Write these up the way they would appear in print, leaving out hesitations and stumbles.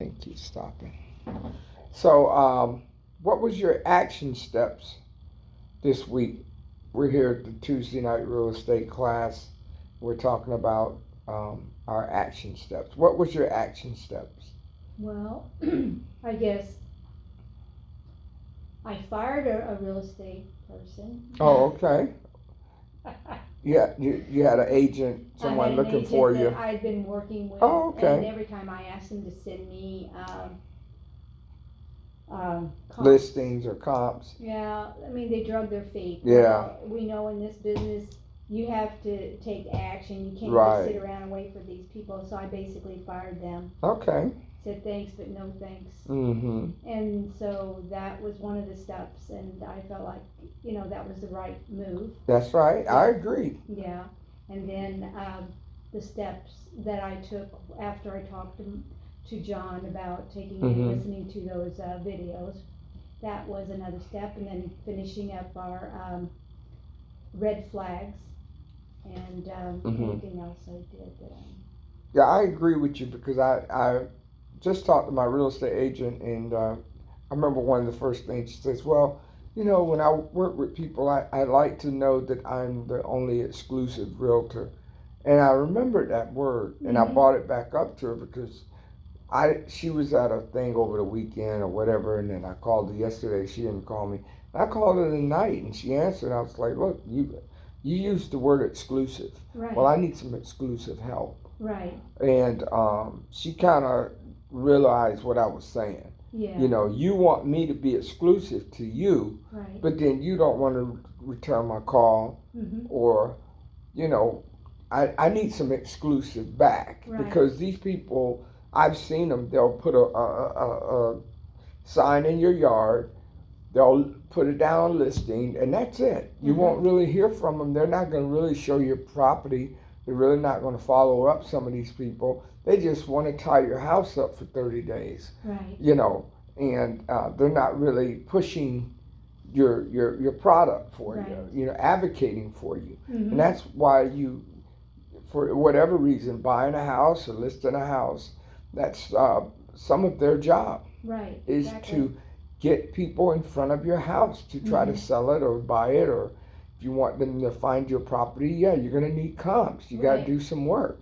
Thank you. Stopping. So, what was your action steps this week? We're here at the Tuesday night real estate class. We're talking about our action steps. What was your action steps? Well, I guess I fired a real estate person. Oh, okay. Yeah, you had an agent, someone looking for you. That I'd been working with, Oh, okay. and every time I asked him to send me comps. Listings or comps. Yeah, I mean they drug their feet. Yeah. Well, we know in this business you have to take action. You can't Right. just sit around and wait for these people. So I basically fired them. Okay. Said thanks, but no thanks. Mm-hmm. And so that was one of the steps, and I felt like, that was the right move. That's right. I agree. Yeah. And then the steps that I took after I talked to John about taking and listening to those videos, that was another step. And then finishing up our red flags and anything else I did. Yeah, I agree with you because I just talked to my real estate agent, and I remember one of the first things she says, well, when I work with people, I like to know that I'm the only exclusive realtor. And I remembered that word, and I brought it back up to her because she was at a thing over the weekend or whatever, and then I called her yesterday. She didn't call me. I called her tonight, and she answered. I was like, look, you used the word exclusive. Right. Well, I need some exclusive help. Right. And she kind of realized what I was saying. Yeah. You want me to be exclusive to you, right. But then you don't want to return my call, or, I need some exclusive back, right. Because these people, I've seen them. They'll put a sign in your yard. They'll put it down on listing, and that's it. You won't really hear from them. They're not going to really show your property. They're really not going to follow up some of these people. They just want to tie your house up for 30 days. Right. And they're not really pushing your product for right. you, advocating for you. And that's why you, for whatever reason, buying a house or listing a house, that's some of their job. Right. Is exactly. to get people in front of your house to try to sell it or buy it, or if you want them to find your property, you're going to need comps. You got to do some work.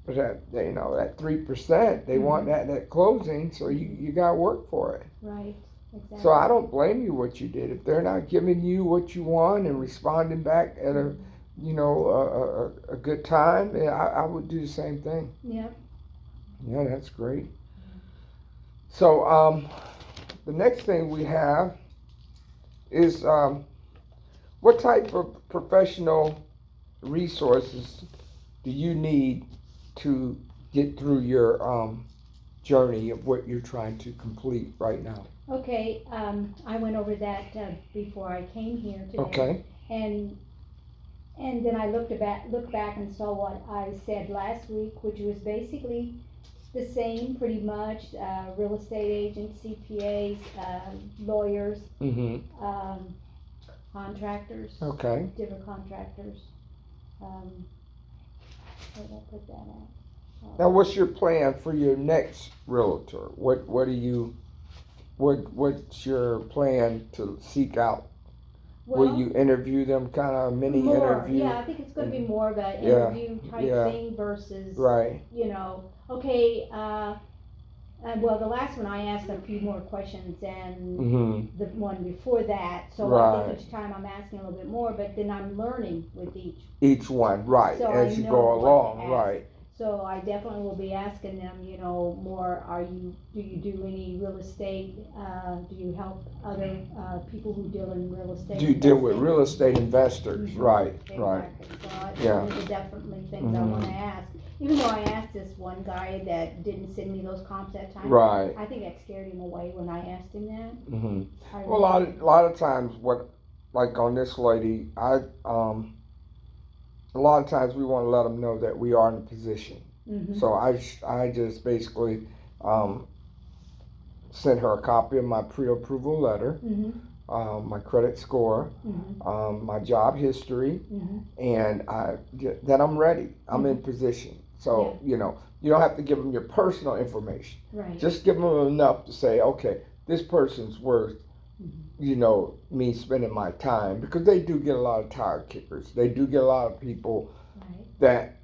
But that 3%, they want that at closing, so you got to work for it. Right. Exactly. So I don't blame you what you did. If they're not giving you what you want and responding back at a good time, I would do the same thing. Yeah. Yeah, that's great. So the next thing we have is what type of professional resources do you need to get through your journey of what you're trying to complete right now? Okay, I went over that before I came here today. Okay. And then I looked back and saw what I said last week, which was basically the same, pretty much. Real estate agents, CPAs, lawyers, contractors. Okay. Different contractors. Where did I put that at? Now, what's your plan for your next realtor? What's your plan to seek out? Will you interview them, kind of a mini interview? Yeah, I think it's going to be more of an interview type thing versus, right. Okay, well, the last one I asked a few more questions than the one before that, so I think each time I'm asking a little bit more, but then I'm learning with each one, right, so as you go along, right. So I definitely will be asking them, more, do you do any real estate, do you help other people who deal in real estate? Do you deal with real estate investors, right, exactly. right. So those are definitely things I want to ask. Even though I asked this one guy that didn't send me those comps that time, right. I think that scared him away when I asked him that. Well, a lot of times, like on this lady, a lot of times we want to let them know that we are in a position. So I just basically sent her a copy of my pre-approval letter, my credit score, my job history, and that I'm ready. I'm in position. So You don't have to give them your personal information. Right. Just give them enough to say, okay, this person's worth, me spending my time, because they do get a lot of tire kickers. They do get a lot of people Right. that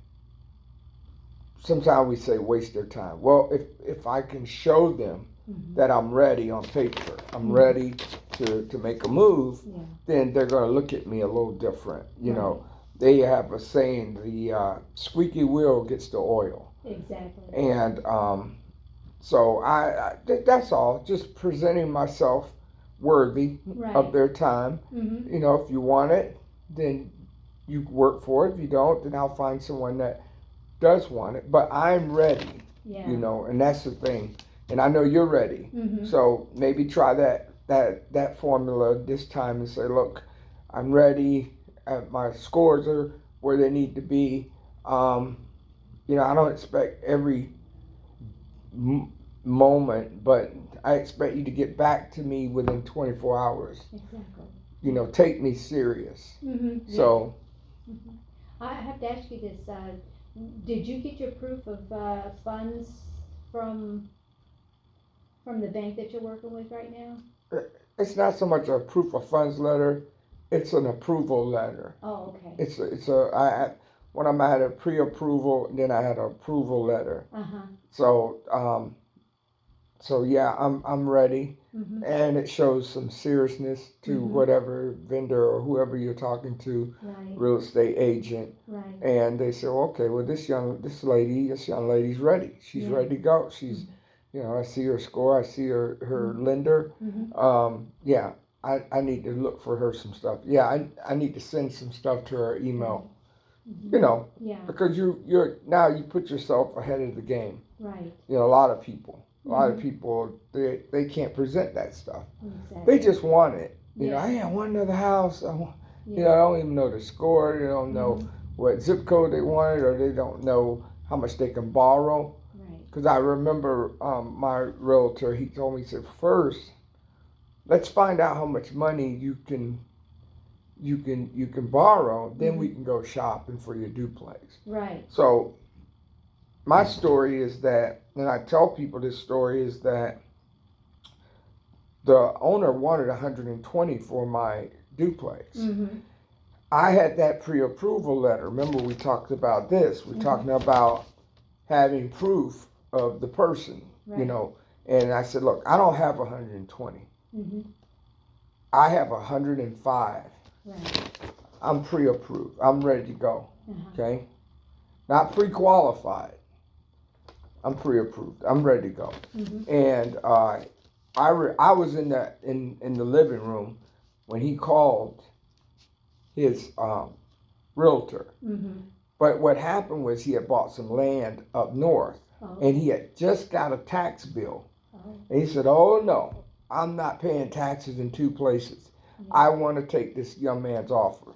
sometimes we say waste their time. Well, if I can show them that I'm ready on paper, I'm ready to make a move, Yeah. then they're going to look at me a little different. Right. They have a saying, the squeaky wheel gets the oil. Exactly. And so that's all. Just presenting myself worthy Right. of their time. If you want it, then you work for it. If you don't, then I'll find someone that does want it. But I'm ready, Yeah. and that's the thing. And I know you're ready. So maybe try that formula this time and say, look, I'm ready. My scores are where they need to be. I don't expect every moment, but I expect you to get back to me within 24 hours. Exactly. Take me serious. So I have to ask you this. Did you get your proof of funds from the bank that you're working with right now? it's not so much a proof of funds letter; it's an approval letter. Oh, okay. When I had a pre-approval, then I had an approval letter. So yeah, I'm ready, and it shows some seriousness to whatever vendor or whoever you're talking to, Right. real estate agent, Right. and they say, well, okay, well this young lady's ready. She's Yeah. ready to go. She's, I see her score. I see her lender. Yeah, I need to look for her some stuff. Yeah, I need to send some stuff to her email. Yeah. Because you're now you put yourself ahead of the game. Right. A lot of people, they can't present that stuff. Exactly. They just want it. Yeah. Hey, I want another house. I Yeah. don't even know the score. They don't know what zip code they wanted, or they don't know how much they can borrow. Right. Because I remember my realtor, he told me, he said, first, let's find out how much money you can borrow, then we can go shopping for your duplex. Right. So my story is that, and I tell people this story, is that the owner wanted 120 for my duplex. I had that pre-approval letter. Remember, we talked about this. We're talking about having proof of the person, Right. And I said, look, I don't have 120. I have 105. Right. I'm pre-approved. I'm ready to go. Uh-huh. Okay, not pre-qualified. I'm pre-approved. I'm ready to go. And I was in the living room when he called his realtor. But what happened was he had bought some land up north, and he had just got a tax bill. And he said, "Oh no, I'm not paying taxes in two places. I want to take this young man's offer."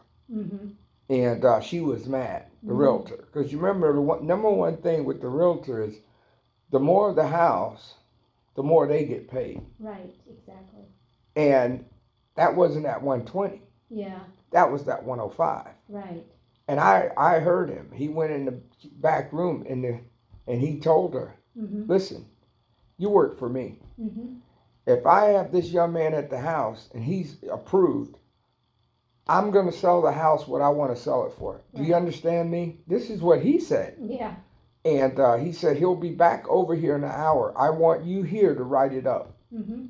And she was mad, the realtor, because you remember the number one thing with the realtor is the more the house, the more they get paid. Right. Exactly. And that wasn't at 120. Yeah. That was that 105. Right. And I heard him. He went in the back room and he told her, "Listen, you work for me. If I have this young man at the house and he's approved, I'm going to sell the house what I want to sell it for. Do you understand me?" This is what he said. Yeah. And he said, he'll be back over here in an hour. I want you here to write it up. And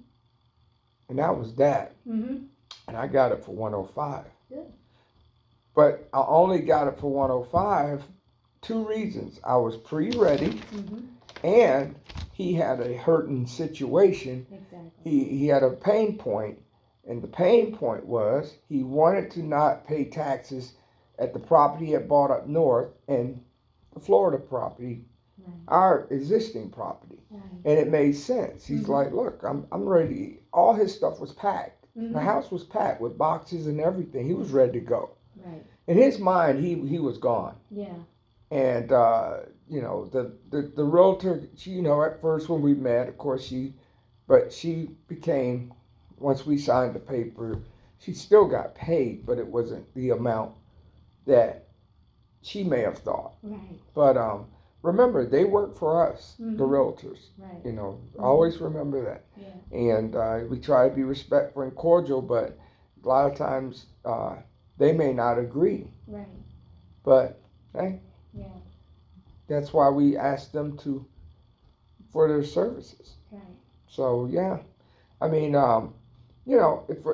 that was that. And I got it for 105. Good. But I only got it for 105, two reasons. I was pre-ready, and he had a hurting situation. Exactly. He had a pain point, and the pain point was he wanted to not pay taxes at the property he had bought up north and the Florida property, our existing property. And it made sense. He's like, look, I'm ready. All his stuff was packed. The house was packed with boxes and everything. He was ready to go. Right. In his mind, he was gone. Yeah. And the realtor, she, at first when we met, of course she became, once we signed the paper, she still got paid, but it wasn't the amount that she may have thought. Right. But remember, they work for us, the Mhm. realtors. Right. You know, Mhm. always remember that. Yeah. And we try to be respectful and cordial, but a lot of times they may not agree. Right. But hey, Yeah. that's why we ask them for their services. Right. So yeah, I mean, you know, if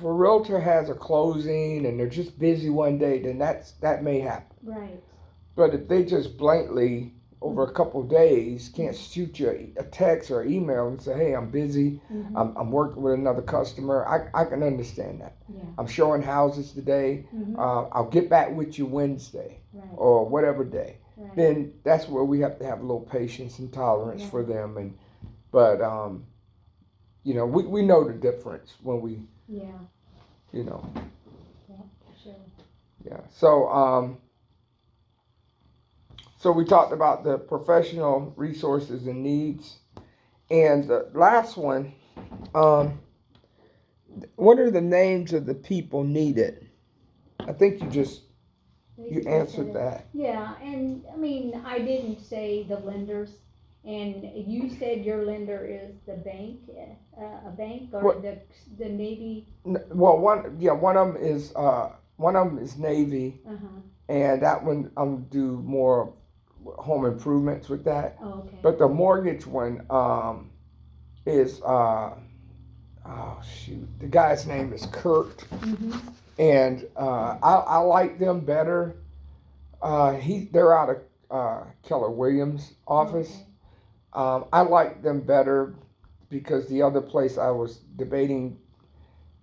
a realtor has a closing and they're just busy one day, then that may happen. Right. But if they just blankly over a couple of days can't shoot you a text or email and say, "Hey, I'm busy. Mhm. I'm working with another customer," I can understand that. Yeah. I'm showing houses today. Mhm. I'll get back with you Wednesday Right. or whatever day. Right. Then that's where we have to have a little patience and tolerance for Right. them. But you know, we know the difference when we, Yeah. you know, Yeah. For sure. yeah. So we talked about the professional resources and needs, and the last one, what are the names of the people needed? I think you answered that. Yeah, and I mean, I didn't say the lenders, and you said your lender is the bank, a bank, or What? the Navy. Well, one of them is Navy, Uh huh. and that one I'm do more home improvements with that. Oh, okay. But the mortgage one is oh shoot, the guy's name is Kurt, Mhm. and I like them better. They're out of Keller Williams' office. Okay. I like them better because the other place I was debating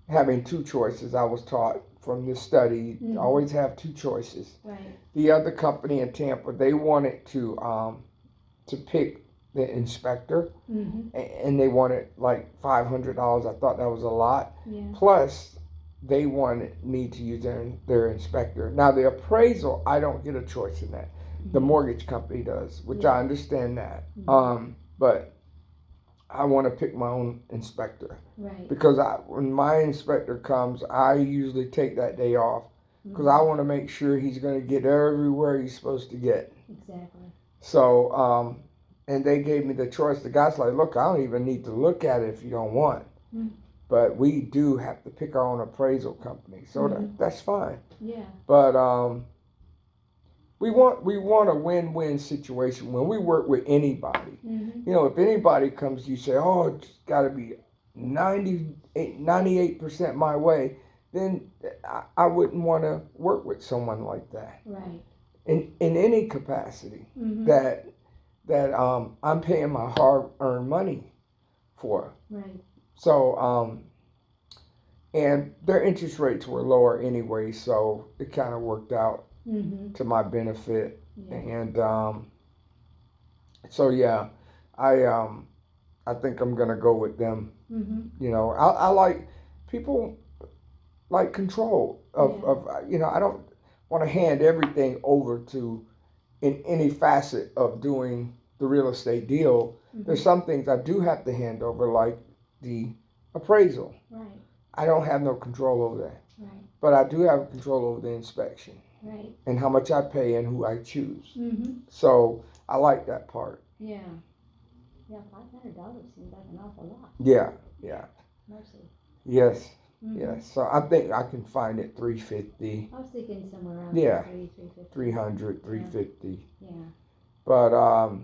having two choices. I was taught from this study, Mhm. always have two choices. Right. The other company in Tampa, they wanted to pick the inspector, Mhm. and they wanted like $500. I thought that was a lot. Yeah. Plus, they wanted me to use their inspector. Now the appraisal, I don't get a choice in that. The mortgage company does, which Yeah. I understand that. Mhm. But I want to pick my own inspector Right. because when my inspector comes, I usually take that day off because I want to make sure he's going to get everywhere he's supposed to get. Exactly. So, and they gave me the choice. The guy's like, "Look, I don't even need to look at it if you don't want." Mm. But we do have to pick our own appraisal company, so that's fine. Yeah. But we want a win-win situation when we work with anybody. Mhm. You know, if anybody comes, you say, "Oh, it's got to be 98% my way," then I wouldn't want to work with someone like that. Right. In any capacity Mhm. that I'm paying my hard-earned money for. Right. So and their interest rates were lower anyway, so it kind of worked out Mhm. to my benefit. Yeah. And so yeah, I think I'm gonna go with them. Mhm. You know, I like people like control of you know, I don't want to hand everything over to in any facet of doing the real estate deal. Mhm. There's some things I do have to hand over, like the appraisal. Right. I don't have no control over that, Right. but I do have control over the inspection Right. and how much I pay and who I choose. Mhm. So I like that part. Yeah. Yeah. $500 seems like an awful lot. Yeah. Mercy. Yes. Mhm. Yes. So I think I can find it 350, I was thinking somewhere around Yeah. 350. 300, 350. Yeah. But a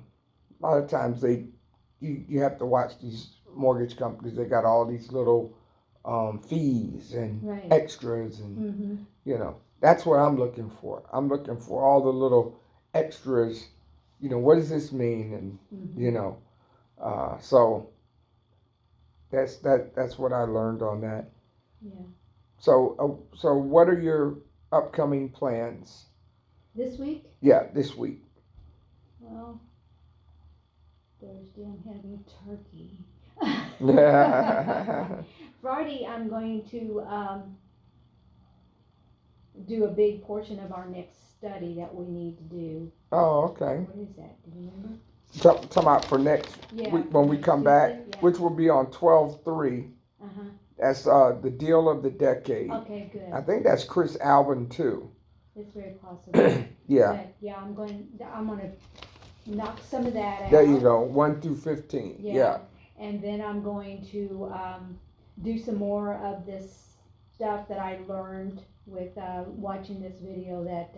lot of times you have to watch these mortgage companies. They got all these little fees and Right. extras, and Mhm. you know, that's what I'm looking for. I'm looking for all the little extras. You know, what does this mean? And Mhm. you know, so that's what I learned on that. Yeah. So what are your upcoming plans? This week? Yeah, this week. Well, Thursday I'm having turkey. Friday I'm going to do a big portion of our next study that we need to do. Oh, okay. What is that? Do you remember? Talking about for next week when we next come back, Tuesday, yeah. which will be on 12/3. Uh-huh. That's the deal of the decade. Okay, good. I think that's Chris Albin too. It's very possible. Yeah. But, yeah, I'm gonna knock some of that out. There you go. 1 through 15. Yeah. And then I'm going to do some more of this stuff that I learned with watching this video that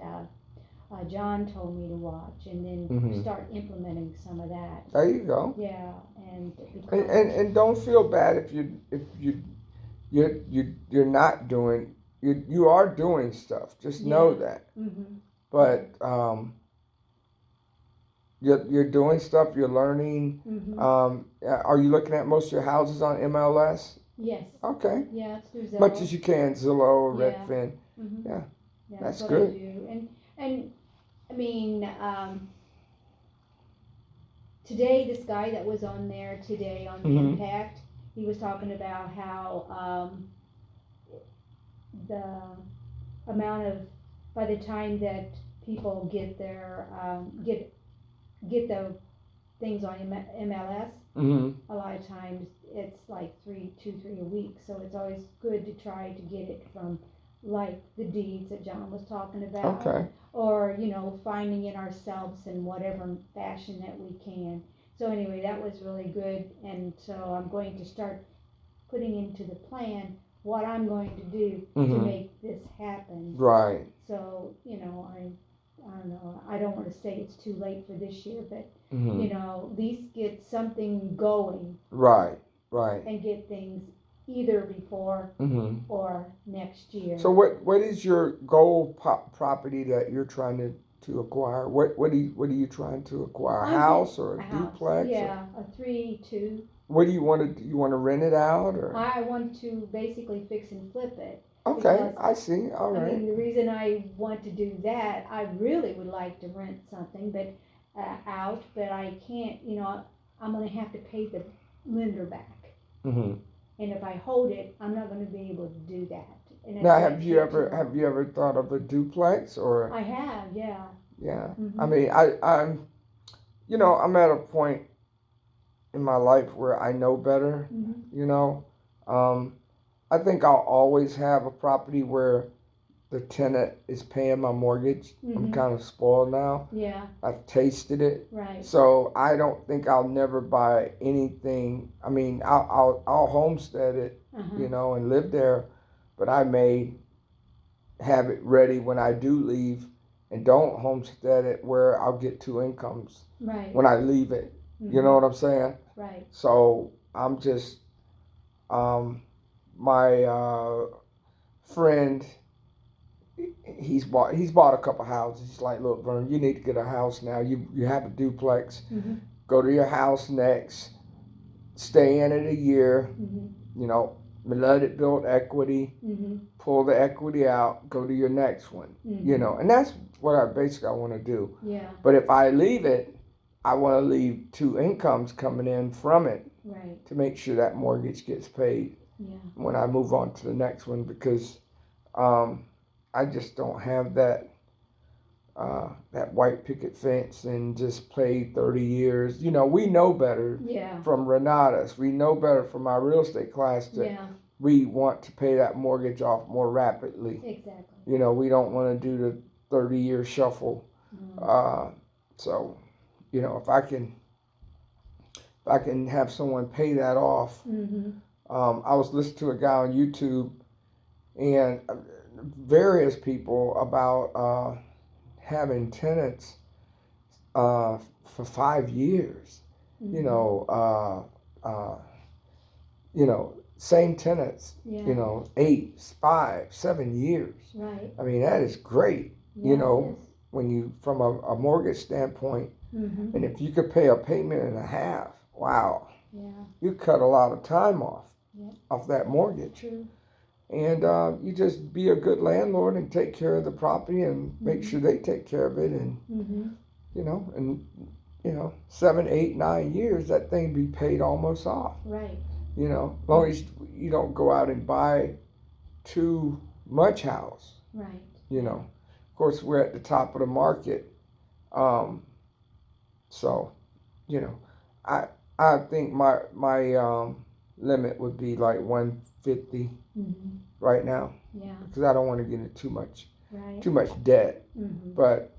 John told me to watch, and then start implementing some of that. There you go. Yeah, and don't feel bad if you're not doing, you are doing stuff. Just know that. Mm-hmm. But you're doing stuff. You're learning. Mm-hmm. Are you looking at most of your houses on MLS? Yes. Okay. Yeah, it's through Zillow. Much as you can, Zillow, Redfin. Mm-hmm. Yeah. That's what good. I do. And I mean, today this guy that was on there today on the Impact, he was talking about how the amount of, by the time that people get their get the things on MLS, a lot of times it's like 3 a week. So it's always good to try to get it from, like, the deeds that John was talking about. Okay. Or, finding it ourselves in whatever fashion that we can. So anyway, that was really good. And so I'm going to start putting into the plan what I'm going to do to make this happen. Right. So, I don't know, I don't want to say it's too late for this year, but, at least get something going. Right. And get things either before or next year. So what is your goal property that you're trying to acquire? What are you trying to acquire? A house or a duplex? Yeah, a 3-2. What do you want to? You want to rent it out or? I want to basically fix and flip it. Okay, I see. All right. I mean, the reason I want to do that, I really would like to rent something, but out, but I can't. I'm going to have to pay the lender back. And if I hold it, I'm not going to be able to do that. And now, have you ever thought of a duplex or? I have, yeah. Yeah, I mean, I'm at a point in my life where I know better. I think I'll always have a property where the tenant is paying my mortgage. I'm kind of spoiled now. Yeah. I've tasted it. Right. So I don't think I'll never buy anything. I mean, I'll homestead it, and live there, but I may have it ready when I do leave and don't homestead it where I'll get 2 incomes when I leave it. You know what I'm saying? Right. So I'm just, my friend, he's bought a couple houses. He's like, look, Vern, you need to get a house now. You have a duplex. Go to your house next. Stay in it a year. Let it build equity. Pull the equity out. Go to your next one. And that's what I want to do. Yeah. But if I leave it, I want to leave 2 incomes coming in from it. Right. To make sure that mortgage gets paid. Yeah. When I move on to the next one, because I just don't have that white picket fence and just play 30 years. We know better from Renatus. We know better from our real estate class that we want to pay that mortgage off more rapidly. Exactly. We don't want to do the 30-year shuffle. So, if I can have someone pay that off. I was listening to a guy on YouTube and various people about having tenants for 5 years. Same tenants. 8, 5, 7 years. Right. I mean, that is great. Yeah, when you from a mortgage standpoint, and if you could pay a payment and a half, wow. Yeah. You cut a lot of time off that mortgage. True. And you just be a good landlord and take care of the property and make sure they take care of it. And, 7, 8, 9 years, that thing be paid almost off. Right. As long as you don't go out and buy too much house. Right. Of course, we're at the top of the market. So, I think my limit would be like 150 right now. Yeah. Because I don't want to get into too much Right. too much debt. Mm-hmm. But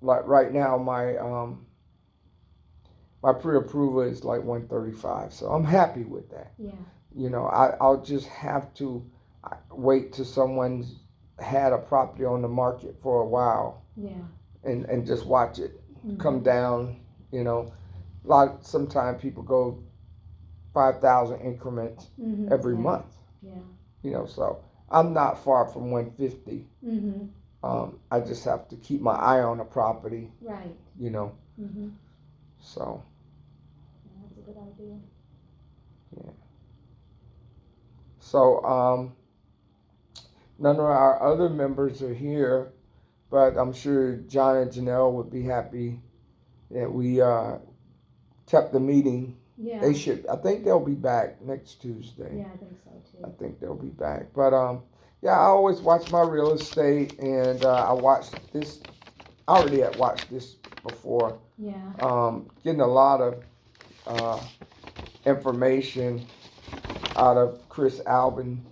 like right now, my pre-approval is like 135, so I'm happy with that. Yeah. You know, I'll just have to wait till someone's had a property on the market for a while. Yeah. And just watch it Mm-hmm. come down. You know, sometimes people go 5,000 increments Mm-hmm. every Yeah. month. Yeah. You know, so I'm not far from 150. Mm-hmm. I just have to keep my eye on the property. Right. You know, Mm-hmm. so Yeah, that's a good idea. yeah. So none of our other members are here, but I'm sure John and Janelle would be happy that we kept the meeting. Yeah. They should. I think they'll be back next Tuesday. Yeah, I think so too. I think they'll be back. But yeah, I always watch my real estate, and I watched this. I already had watched this before. Yeah. Getting a lot of information out of Chris Albin.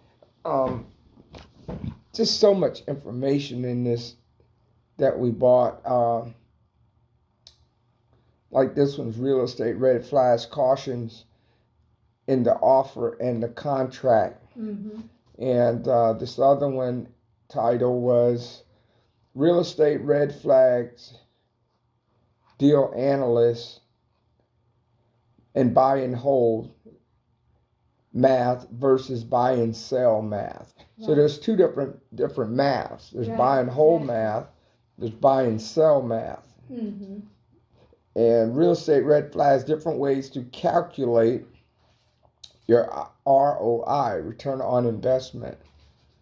Just so much information in this that we bought. Like this one's real estate red flags, cautions in the offer and the contract. Mm-hmm. And this other one title was real estate red flags, deal analyst, and buy and hold math versus buy and sell math. Right. So there's two different maths. There's Right, buy and hold exactly. math. There's buy and sell math. Mm-hmm. And real estate red flags, different ways to calculate your ROI, return on investment.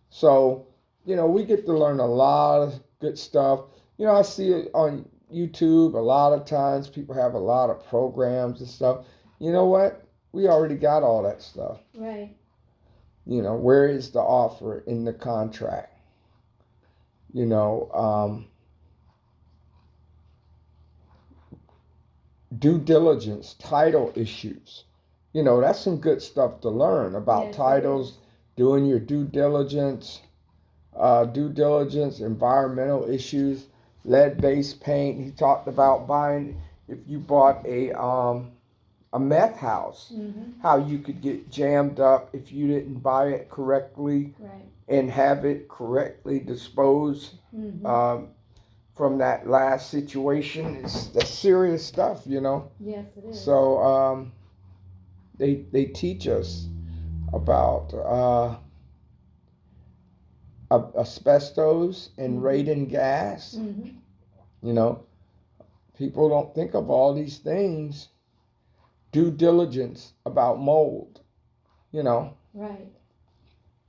So, you know, we get to learn a lot of good stuff. You know, I see it on YouTube a lot of times. People have a lot of programs and stuff. You know what? We already got all that stuff. Right. You know, where is the offer in the contract? You know, due diligence, title issues. You know, that's some good stuff to learn about. Yes, it titles, is. doing your due diligence, environmental issues, lead-based paint. He talked about buying, if you bought a meth house, Mm-hmm. how you could get jammed up if you didn't buy it correctly Right. and have it correctly disposed. Mm-hmm. From that last situation. That's serious stuff, you know. Yes, it is. So they teach us about asbestos and Mm-hmm. radon gas. Mm-hmm. You know, people don't think of all these things. Due diligence about mold, you know. Right.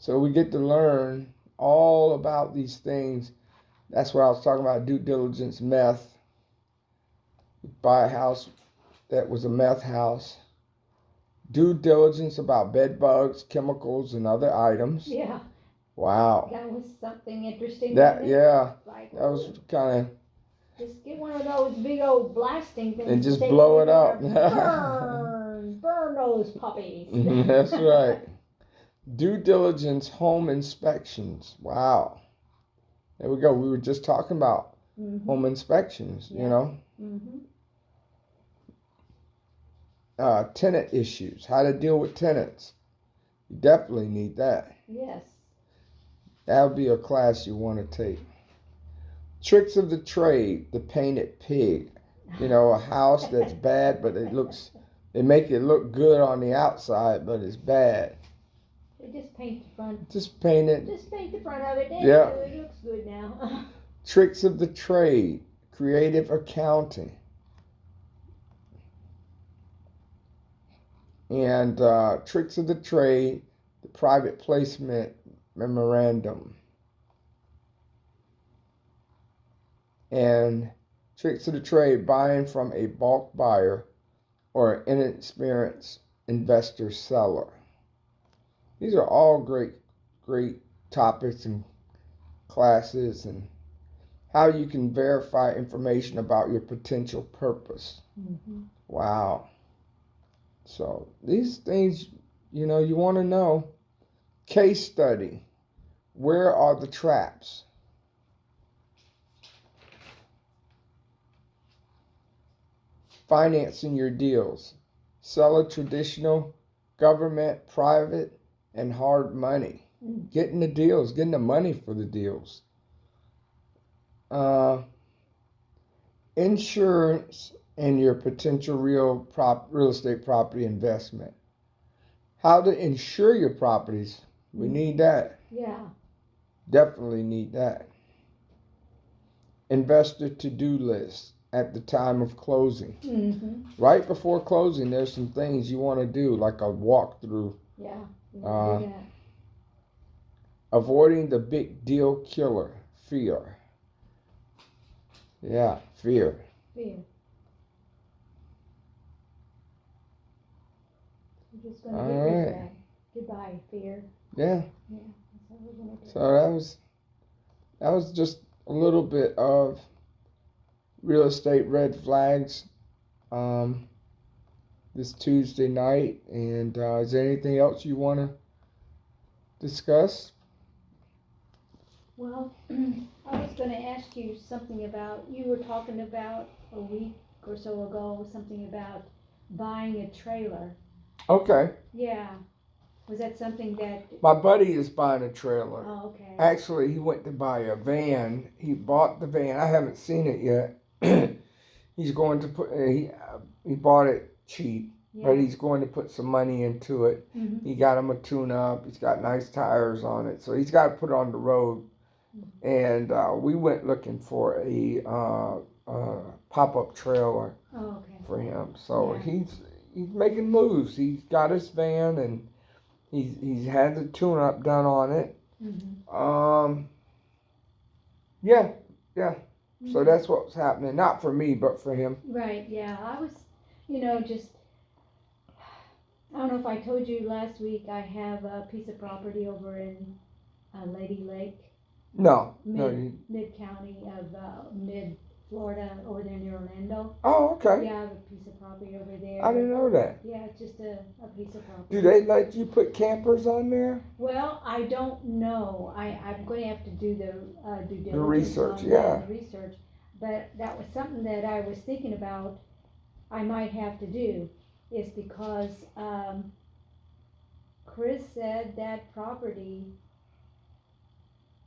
So we get to learn all about these things. That's what I was talking about, due diligence, meth. Buy a house that was a meth house. Due diligence about bed bugs, chemicals, and other items. Yeah. Wow. That was something interesting. That, wasn't it? yeah, Like, that was kind of, just get one of those big old blasting things and just take blow it there. up. Burn those puppies. That's right. Due diligence home inspections. Wow. There we go. We were just talking about Mm-hmm. home inspections, Yeah. you know. Mm-hmm. Tenant issues, how to deal with tenants. You definitely need that. Yes. That would be a class you want to take. Tricks of the trade, the painted pig. You know, a house that's bad, but they make it look good on the outside, but it's bad. They just paint the front. Just paint it. Just paint the front of it. Yeah. It looks good now. Tricks of the trade, creative accounting. And tricks of the trade, the private placement memorandum. And tricks of the trade, buying from a bulk buyer or an inexperienced investor seller. These are all great topics and classes, and how you can verify information about your potential purpose. Mm-hmm. Wow. So these things, you know, you want to know. Case study. Where are the traps? financing your deals. Sell a traditional, government, private, and hard money. Getting the deals, getting the money for the deals. Insurance and your potential real estate property investment. How to insure your properties. We need that. Yeah. Definitely need that. Investor to-do list at the time of closing. Mm-hmm. Right before closing, there's some things you want to do, like a walkthrough. Yeah. Avoiding the big deal killer, fear. Yeah, fear. Fear. We're just gonna get rid of that. Goodbye, fear. Yeah. Yeah. That's what we're gonna do. So that was just a little bit of real estate red flags this Tuesday night. And is there anything else you want to discuss? Well, I was going to ask you something about, you were talking about a week or so ago, something about buying a trailer. Okay. Yeah. Was that something that... My buddy is buying a trailer. Oh, okay. Actually, he went to buy a van. He bought the van. I haven't seen it yet. He's going to put, he bought it cheap, Yeah. but he's going to put some money into it. Mm-hmm. He got him a tune-up. He's got nice tires on it. So he's got to put it on the road. And we went looking for a pop-up trailer for him. So he's making moves. He's got his van and he's had the tune-up done on it. Mm-hmm. Yeah. So that's what's happening. Not for me, but for him. Right. Yeah. I was, just. I don't know if I told you last week. I have a piece of property over in Lady Lake. No. Mid county of mid Florida, over there near Orlando. Oh, okay. Yeah, I have a piece of property over there. I didn't know that. Yeah, it's just a piece of property. Do they let you put campers on there? Well, I don't know. I'm going to have to do the due diligence. The research, on yeah. The research, but that was something that I was thinking about. I might have to do, is because Chris said that property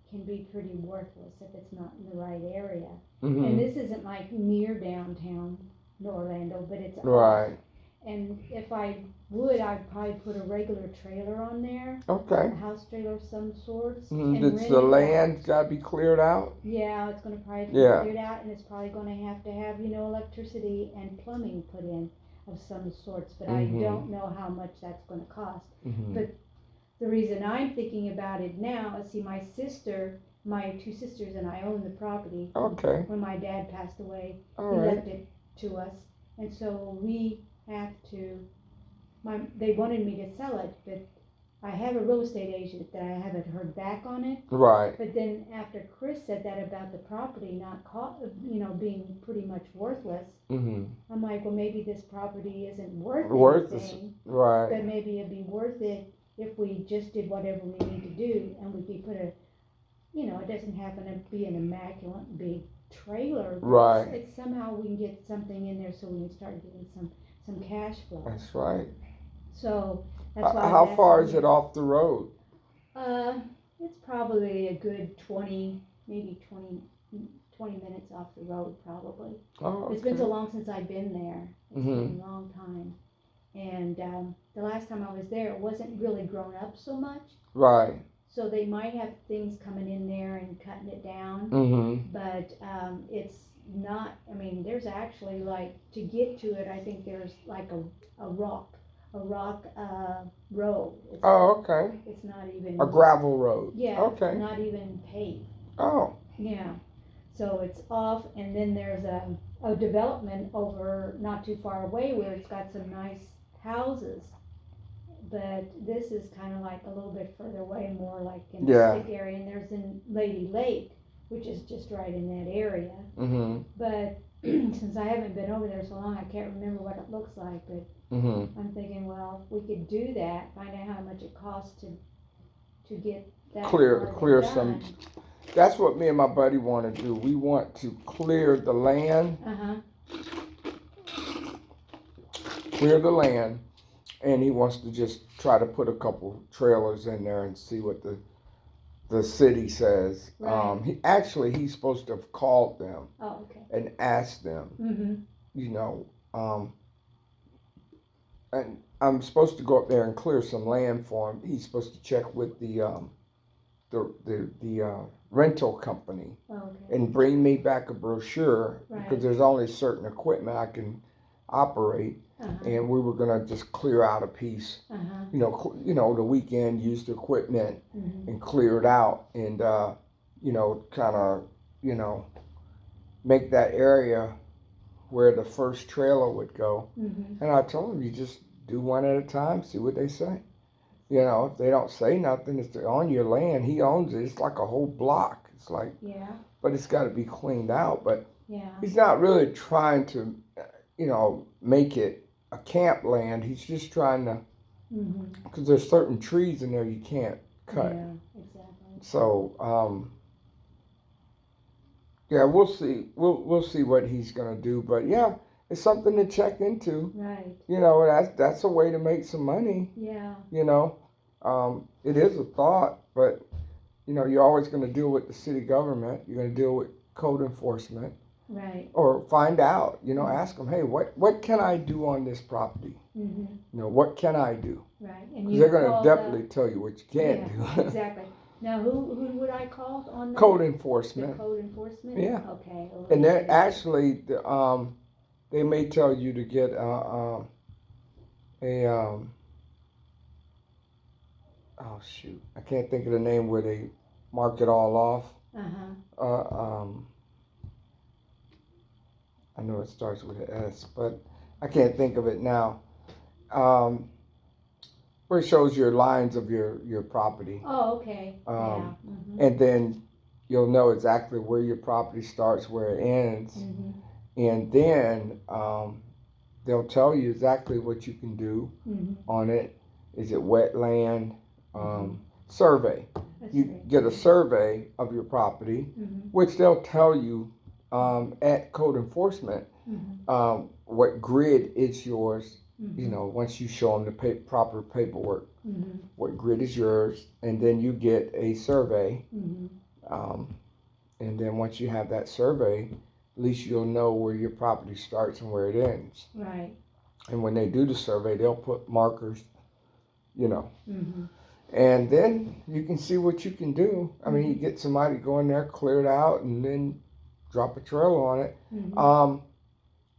can be pretty worthless if it's not in the right area. Mm-hmm. And this isn't like near downtown Orlando, but it's right. off. And if I would, I'd probably put a regular trailer on there. Okay. A house trailer of some sorts. Mm-hmm. And It's the land got to be cleared out? Yeah, it's going to probably be cleared out, and it's probably going to have, electricity and plumbing put in of some sorts. But I don't know how much that's going to cost. Mm-hmm. But the reason I'm thinking about it now is, see, my two sisters and I own the property. Okay. When my dad passed away, All he right. left it to us. And so we have to, they wanted me to sell it, but I have a real estate agent that I haven't heard back on it. Right. But then after Chris said that about the property not being pretty much worthless, I'm like, well, maybe this property isn't worth anything. Right. But maybe it'd be worth it if we just did whatever we need to do, and we could put it doesn't happen to be an immaculate big trailer. Right. It's somehow we can get something in there so we can start getting some cash flow. That's right. So that's why. How far is it off the road? It's probably a good 20 minutes off the road, probably. Oh, okay. It's been so long since I've been there. It's been a long time. And the last time I was there, it wasn't really grown up so much. Right. So they might have things coming in there and cutting it down. But it's not, there's actually, like, to get to it, I think there's like a rock road. Okay. It's not even. A gravel road. Yeah. Okay. It's not even paved. Oh. Yeah. So it's off, and then there's a development over not too far away where it's got some nice houses. But this is kind of like a little bit further away, more like in the stick area. And there's in Lady Lake, which is just right in that area. But since I haven't been over there so long, I can't remember what it looks like. But I'm thinking, well, if we could do that, find out how much it costs to get that clear done. some. That's what me and my buddy want to do. We want to clear the land clear the land, and he wants to just try to put a couple trailers in there and see what the city says. Right. He's supposed to have called them Oh, okay. and asked them, Mm-hmm. you know, and I'm supposed to go up there and clear some land for him. He's supposed to check with the rental company Oh, okay. and bring me back a brochure Right. because there's only certain equipment I can operate, Uh-huh. and we were gonna just clear out a piece. Uh-huh. The weekend, use the equipment Mm-hmm. and clear it out, and kind of, make that area where the first trailer would go. Mm-hmm. And I told him, you just do one at a time, see what they say. If they don't say nothing, it's on your land. He owns it. It's like a whole block. It's like, Yeah. but it's got to be cleaned out. But Yeah. he's not really trying to, make it a camp land. He's just trying to, Mm-hmm. because there's certain trees in there you can't cut. Yeah. Exactly. So, yeah, we'll see. We'll see what he's gonna do. But yeah, it's something to check into. Right. That's a way to make some money. Yeah. It is a thought, but you're always going to deal with the city government. You're going to deal with code enforcement, Right. or find out. Ask them, hey, what can I do on this property? Mm-hmm. What can I do? Right. And Because you they're going to called, definitely tell you what you can't yeah, do. exactly. Now, who would I call on that? Code The enforcement, code enforcement? Yeah. Okay. and they're actually they may tell you to get oh shoot, I can't think of the name where they mark it all off. Uh-huh. I know it starts with an S, but I can't think of it now. Where it shows your lines of your property, Oh, okay. Yeah. Mm-hmm. and then you'll know exactly where your property starts, where it ends, Mm-hmm. and then they'll tell you exactly what you can do Mm-hmm. on it. Is it wetland? Survey. That's You great. get a survey of your property, Mm-hmm. which they'll tell you at code enforcement Mm-hmm. what grid is yours. Mm-hmm. Once you show them the proper paperwork, Mm-hmm. what grid is yours, and then you get a survey. Mm-hmm. And then once you have that survey, at least you'll know where your property starts and where it ends. Right. And when they do the survey, they'll put markers, Mm-hmm. and then you can see what you can do. I mean, you get somebody to go in there, clear it out, and then drop a trailer on it. Mm-hmm.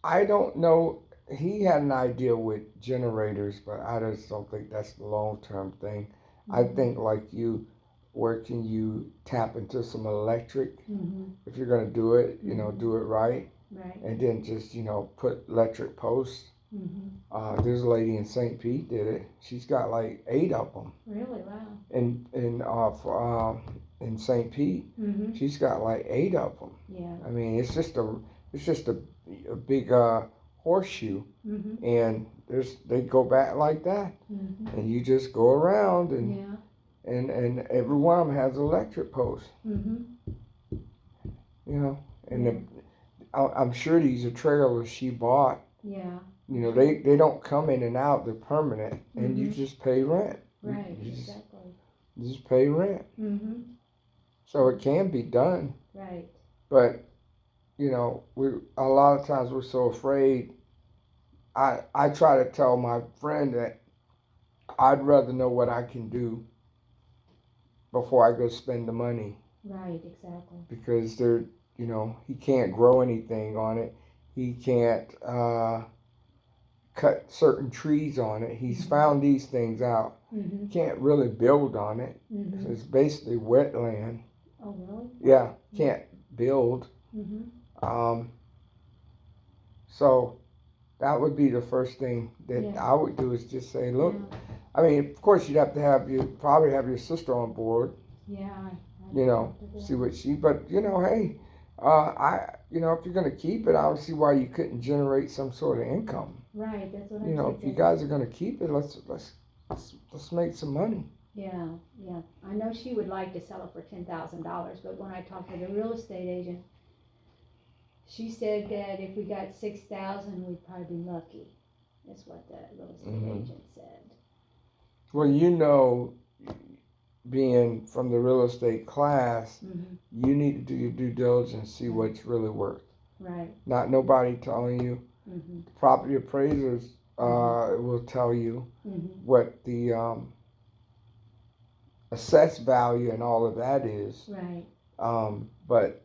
I don't know. He had an idea with generators, but I just don't think that's the long-term thing. I think like you, where can you tap into some electric? Mm-hmm. If you're gonna do it, do it right, Right. and then just put electric posts. Mm-hmm. There's a lady in St. Pete did it. She's got like 8 of them. Really? Wow. In St. Pete, Mm-hmm. she's got like 8 of them. Yeah. I mean, it's just a big horseshoe, Mm-hmm. and they go back like that, Mm-hmm. and you just go around, and Yeah. and every one of them has electric posts. Mm-hmm. And I'm sure these are trailers she bought. Yeah. They don't come in and out; they're permanent, and you just pay rent. Right. You Exactly. just pay rent, Mm-hmm. so it can be done. Right. But we a lot of times we're so afraid. I try to tell my friend that I'd rather know what I can do before I go spend the money, Right. Exactly. because he can't grow anything on it. He can't cut certain trees on it. He's found these things out. Mm-hmm. Can't really build on it. Mm-hmm. It's basically wetland. Oh, really? Yeah, can't build. Mm-hmm. So that would be the first thing that Yeah. I would do, is just say, look, Yeah. I mean, of course you'd have to probably have your sister on board, Yeah. see what but hey, if you're going to keep it, I don't see why you couldn't generate some sort of income. Right. That's what I'm If you thinking. guys are going to keep it, let's make some money. Yeah, yeah. I know she would like to sell it for $10,000, but when I talked to the real estate agent, she said that if we got 6,000, we'd probably be lucky. is what the real estate Mhm. agent said. Well, you know, being from the real estate class, you need to do your due diligence, see what it's really worth. Right. Not nobody telling you. Property appraisers will tell you what the assessed value and all of that is. Right. But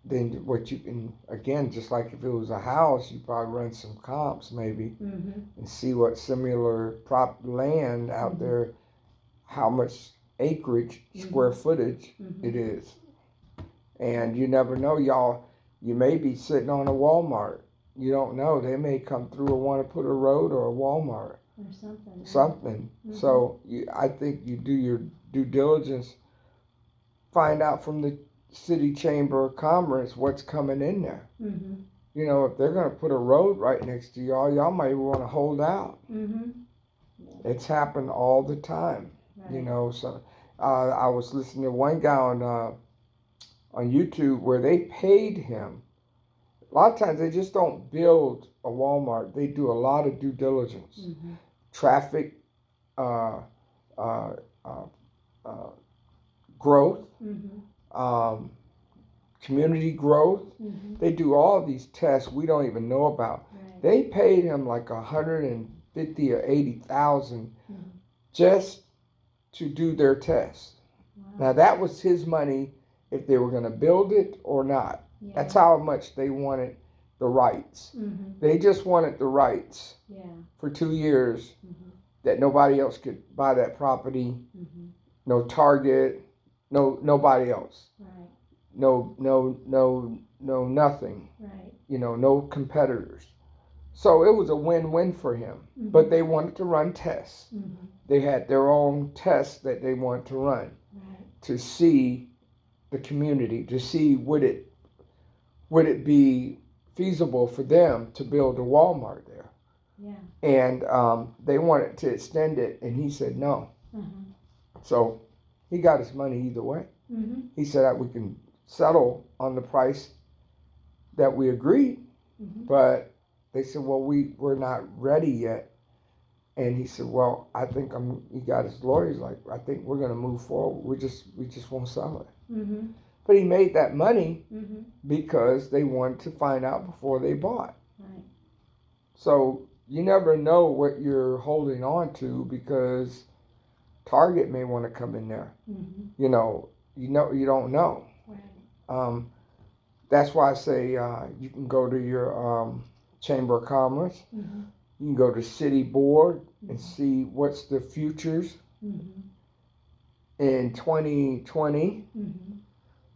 then what you can, again, just like if it was a house, you probably run some comps maybe and see what similar prop land out there, how much acreage, square footage it is. And you never know, y'all. You may be sitting on a Walmart. You don't know. They may come through and want to put a road or a Walmart. Or something. Something. So I think you do your due diligence. Find out from the city chamber of commerce what's coming in there. You know, if they're going to put a road right next to y'all might want to hold out. It's happened all the time. Right. You know, so I was listening to one guy on YouTube where they paid him. A lot of times they just don't build a Walmart. They do a lot of due diligence, traffic, growth, community growth. They do all of these tests we don't even know about. Right. They paid him like 150 or 80,000 just to do their test. Wow. Now that was his money if they were going to build it or not. Yeah. That's how much they wanted the rights. They just wanted the rights for 2 years that nobody else could buy that property. No Target, nobody else. Right. No nothing. Right. You know, no competitors. So it was a win-win for him. But they wanted to run tests. They had their own tests that they wanted to run to see the community, to see would it be feasible for them to build a Walmart there. Yeah. And they wanted to extend it, and he said no. So he got his money either way. He said that we can settle on the price that we agreed, but they said, well, we're not ready yet. And he said, well, I think he got his lawyers like, I think we're going to move forward. We just won't sell it. But he made that money because they wanted to find out before they bought. Right. So you never know what you're holding on to because Target may want to come in there. You don't know. Right. That's why I say you can go to your Chamber of Commerce. You can go to City Board and see what's the futures in 2020.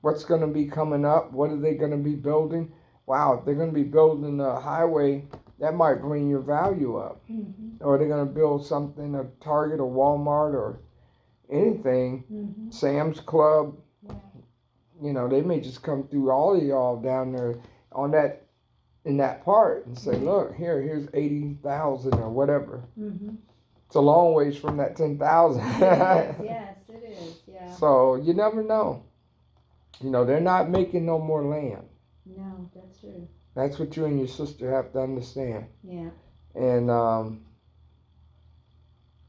What's going to be coming up? What are they going to be building? Wow, if they're going to be building a highway, that might bring your value up. Or they're going to build something, a Target or Walmart or anything, Sam's Club. Yeah. You know, they may just come through all of y'all down there on that in that part and say, look, here's 80,000 or whatever. It's a long ways from that 10,000. Yes, it is. Yeah. So you never know. You know, they're not making no more land. No, that's true. That's what you and your sister have to understand. Yeah. And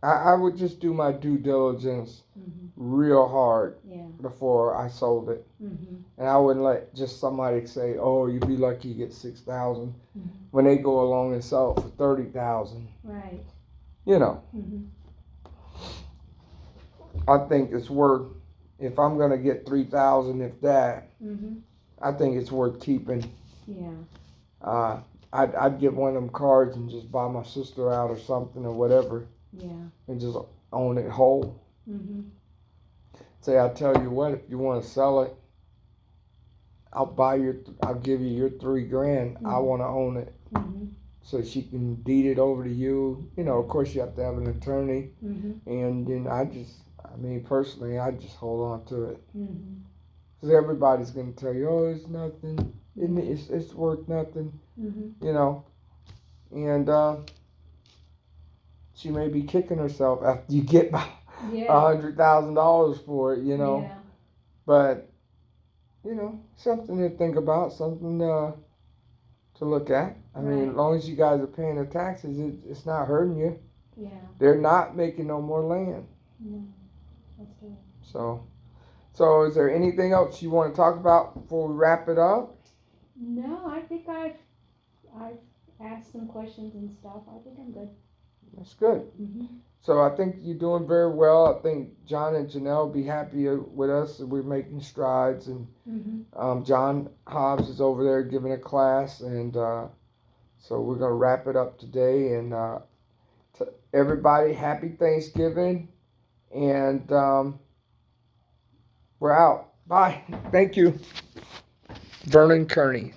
I would just do my due diligence real hard before I sold it. And I wouldn't let just somebody say, oh, you'd be lucky you get 6,000 when they go along and sell it for 30,000. Right. You know. I think it's worth, if I'm going to get 3,000, if that, I think it's worth keeping. Yeah. I'd get one of them cards and just buy my sister out or something or whatever. Yeah. And just own it whole. Say, I'll tell you what, if you want to sell it, I'll give you your $3,000. I want to own it. So she can deed it over to you. You know, of course you have to have an attorney. And then personally, I just hold on to it. Because everybody's going to tell you, oh, it's nothing. It's worth nothing. You know. And she may be kicking herself after you get about $100,000 for it, you know. Yeah. But, you know, something to think about, something to to look at. I mean, Right. as long as you guys are paying the taxes, it's not hurting you. Yeah, They're not making no more land. no, that's true. So is there anything else you want to talk about before we wrap it up? No, I think I've asked some questions and stuff. I think I'm good. That's good. So I think you're doing very well. I think John and Janelle will be happy with us. We're making strides, and John Hobbs is over there giving a class, and so we're gonna wrap it up today. And to everybody, happy Thanksgiving, and we're out. Bye. Thank you, Vernon Kearney.